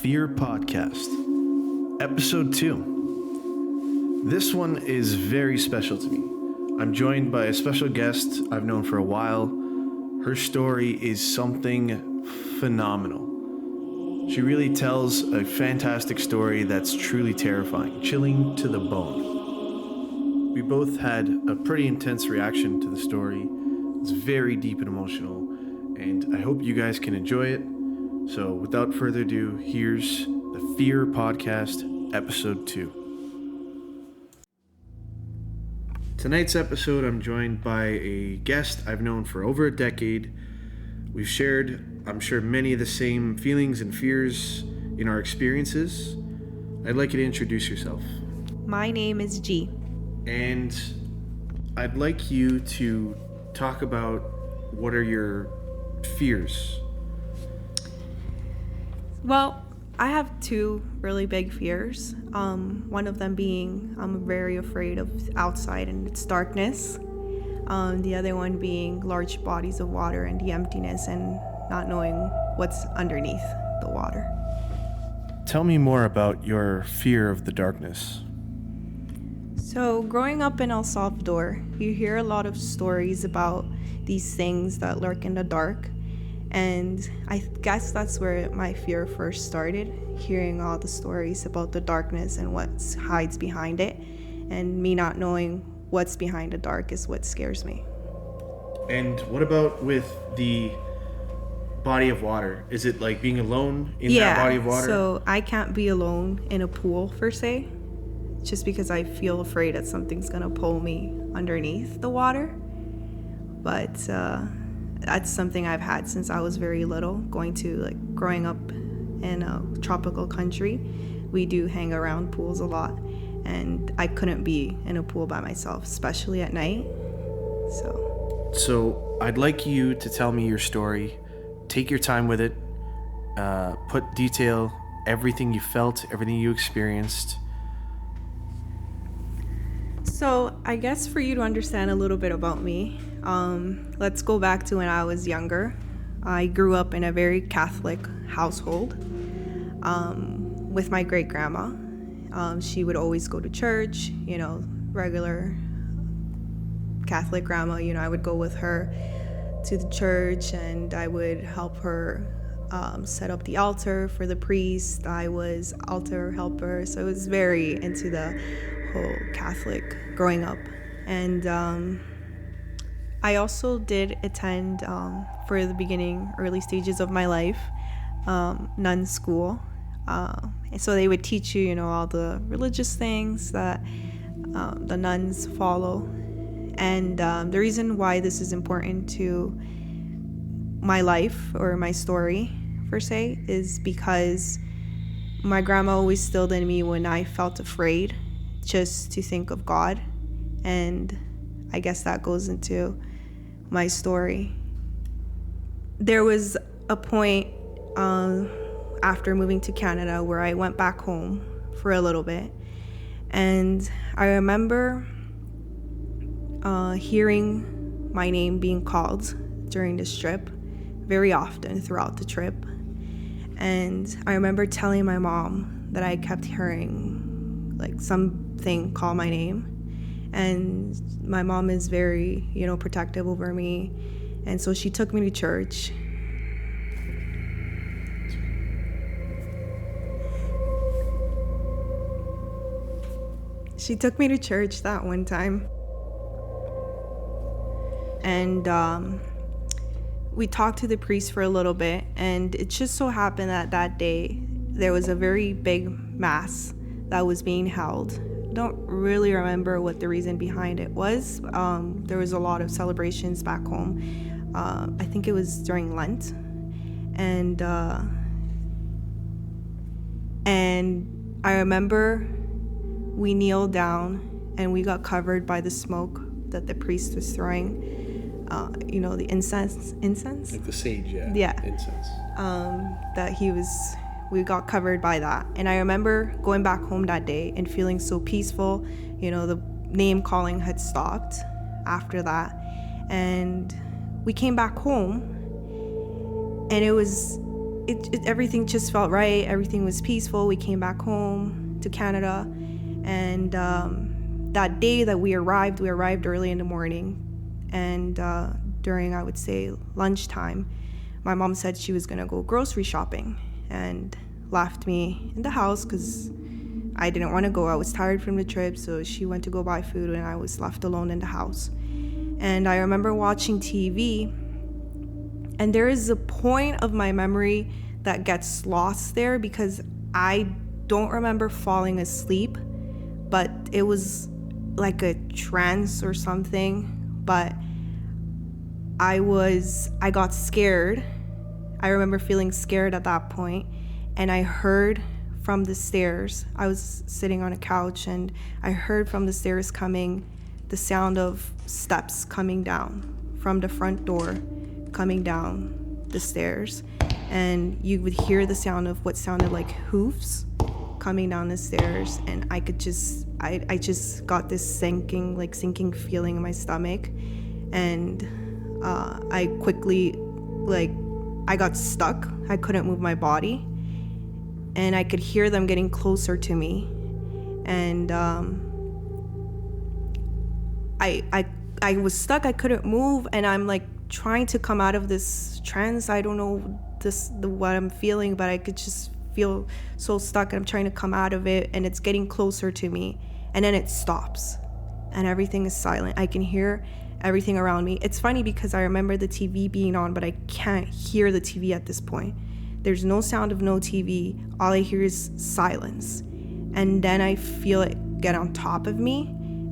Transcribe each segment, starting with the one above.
F.E.A.R podcast, episode 2. This one is very special to me. I'm joined by a special guest I've known for a while. Her story is something phenomenal. She really tells a fantastic story that's truly terrifying, chilling to the bone. We both had a pretty intense reaction to the story. It's very deep and emotional, and I hope you guys can enjoy it. So without further ado, here's the F.E.A.R podcast, episode 2. Tonight's episode, I'm joined by a guest I've known for over a decade. We've shared, I'm sure, many of the same feelings and fears in our experiences. I'd like you to introduce yourself. My name is G. And I'd like you to talk about what are your fears. Well, I have two really big fears. One of them being I'm very afraid of outside and its darkness. The other one being large bodies of water and the emptiness and not knowing what's underneath the water. Tell me more about your fear of the darkness. So growing up in El Salvador, you hear a lot of stories about these things that lurk in the dark. And I guess that's where my fear first started, hearing all the stories about the darkness and what hides behind it. And me not knowing what's behind the dark is what scares me. And what about with the body of water? Is it like being alone in that body of water? So I can't be alone in a pool per se, just because I feel afraid that something's gonna pull me underneath the water. But that's something I've had since I was very little. Growing up in a tropical country, we do hang around pools a lot, and I couldn't be in a pool by myself, especially at night. So I'd like you to tell me your story. Take your time with it. Detail everything you felt, everything you experienced. So I guess for you to understand a little bit about me, let's go back to when I was younger. I grew up in a very Catholic household with my great grandma. She would always go to church, regular Catholic grandma. I would go with her to the church and I would help her set up the altar for the priest. I was altar helper, so I was very into the whole Catholic growing up. And I also did attend for the early stages of my life, nun school. So they would teach you, all the religious things that the nuns follow. And the reason why this is important to my life or my story, per se, is because my grandma always instilled in me when I felt afraid just to think of God. And I guess that goes into my story. There was a point after moving to Canada where I went back home for a little bit, and I remember hearing my name being called during this trip very often throughout the trip. And I remember telling my mom that I kept hearing like something call my name. And my mom is very, protective over me. And so she took me to church. She took me to church that one time. And we talked to the priest for a little bit. And it just so happened that day there was a very big mass that was being held. Don't really remember what the reason behind it was. There was a lot of celebrations back home. I think it was during Lent, and I remember we kneeled down and we got covered by the smoke that the priest was throwing. The incense, like the sage, incense. We got covered by that. And I remember going back home that day and feeling so peaceful. The name calling had stopped after that. And we came back home, and it was everything just felt right. Everything was peaceful. We came back home to Canada, and that day that we arrived early in the morning, and during, I would say, lunchtime, my mom said she was gonna go grocery shopping and left me in the house because I didn't want to go. I was tired from the trip, so she went to go buy food and I was left alone in the house. And I remember watching TV, and there is a point of my memory that gets lost there because I don't remember falling asleep, but it was like a trance or something. But I got scared. I remember feeling scared at that point, and I heard from the stairs. I was sitting on a couch and I heard from the stairs coming the sound of steps coming down from the front door, coming down the stairs, and you would hear the sound of what sounded like hoofs coming down the stairs, and I just got this sinking feeling in my stomach, and I quickly, I got stuck. I couldn't move my body, and I could hear them getting closer to me, and I was stuck. I couldn't move, and I'm like trying to come out of this trance. I don't know what I'm feeling, but I could just feel so stuck, and I'm trying to come out of it, and it's getting closer to me, and then it stops, and everything is silent. I can hear everything around me. It's funny because I remember the TV being on, but I can't hear the TV at this point. There's no sound of no TV. All I hear is silence. And then I feel it get on top of me,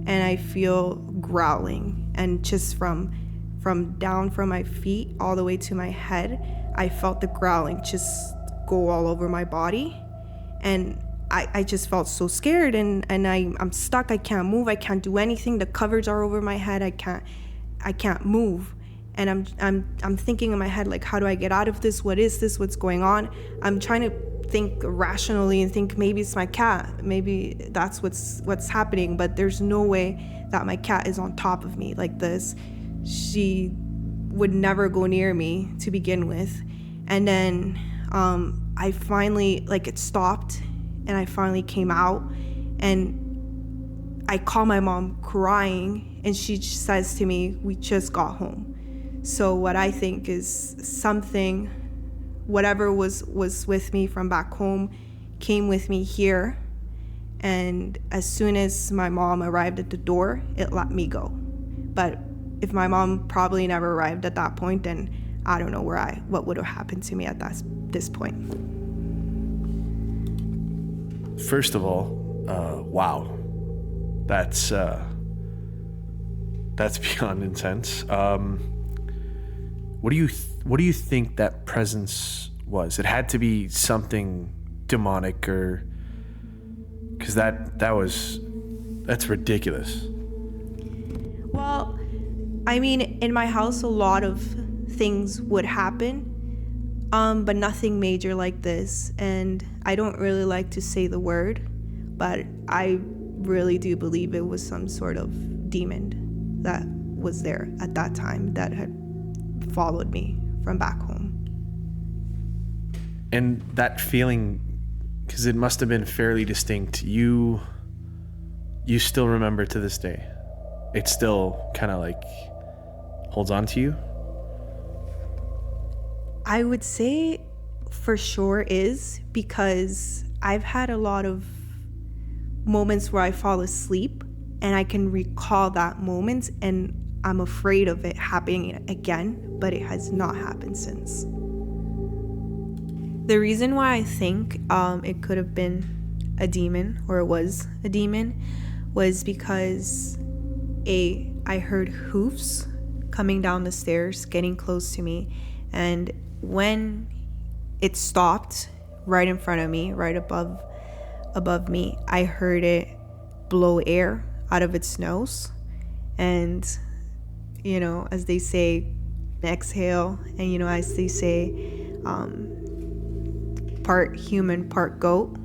and I feel growling. And just from down from my feet all the way to my head, I felt the growling just go all over my body. And I just felt so scared, and I'm stuck. I can't move. I can't do anything. The covers are over my head. I can't move. And I'm thinking in my head, like, how do I get out of this? What is this? What's going on? I'm trying to think rationally and think maybe it's my cat. Maybe that's what's happening. But there's no way that my cat is on top of me like this. She would never go near me to begin with. And then I finally, it stopped, and I finally came out, and I call my mom crying, and she says to me, "We just got home." So what I think is something, whatever was with me from back home, came with me here, and as soon as my mom arrived at the door, it let me go. But if my mom probably never arrived at that point, then I don't know what would have happened to me at this point. First of all, wow, that's beyond intense. What do you think that presence was? It had to be something demonic, or because that's ridiculous. Well, I mean, in my house, a lot of things would happen, but nothing major like this. And I don't really like to say the word, but I really do believe it was some sort of demon that was there at that time that had followed me from back home. And that feeling, because it must have been fairly distinct, you still remember to this day. It still kind of holds on to you? I would say for sure is, because I've had a lot of moments where I fall asleep and I can recall that moment, and I'm afraid of it happening again, but it has not happened since. The reason why I think it could have been a demon, or it was a demon, was because I heard hoofs coming down the stairs, getting close to me, and when it stopped right in front of me, right above me, I heard it blow air out of its nose, and as they say, exhale, and as they say, part human, part goat,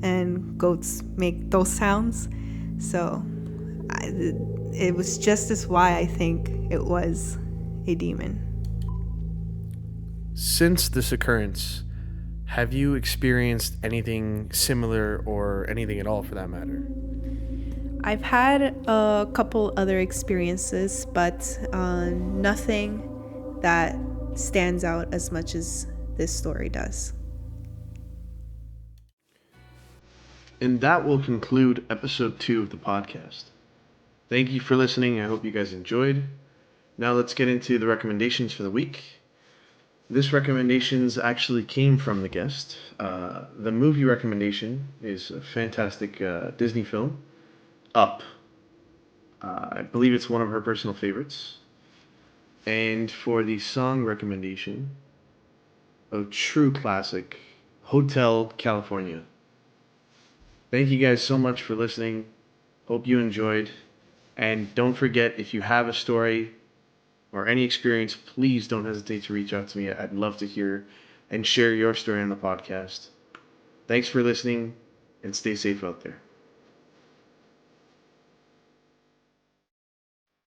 and goats make those sounds. So it was just as why I think it was a demon. Since this occurrence, Have you experienced anything similar or anything at all for that matter? I've had a couple other experiences, but nothing that stands out as much as this story does. And that will conclude episode 2 of the podcast. Thank you for listening. I hope you guys enjoyed. Now let's get into the recommendations for the week. This recommendations actually came from the guest. The movie recommendation is a fantastic Disney film, Up. I believe it's one of her personal favorites. And for the song recommendation, a true classic, Hotel California. Thank you guys so much for listening. Hope you enjoyed. And don't forget, if you have a story or any experience, please don't hesitate to reach out to me. I'd love to hear and share your story on the podcast. Thanks for listening, and stay safe out there.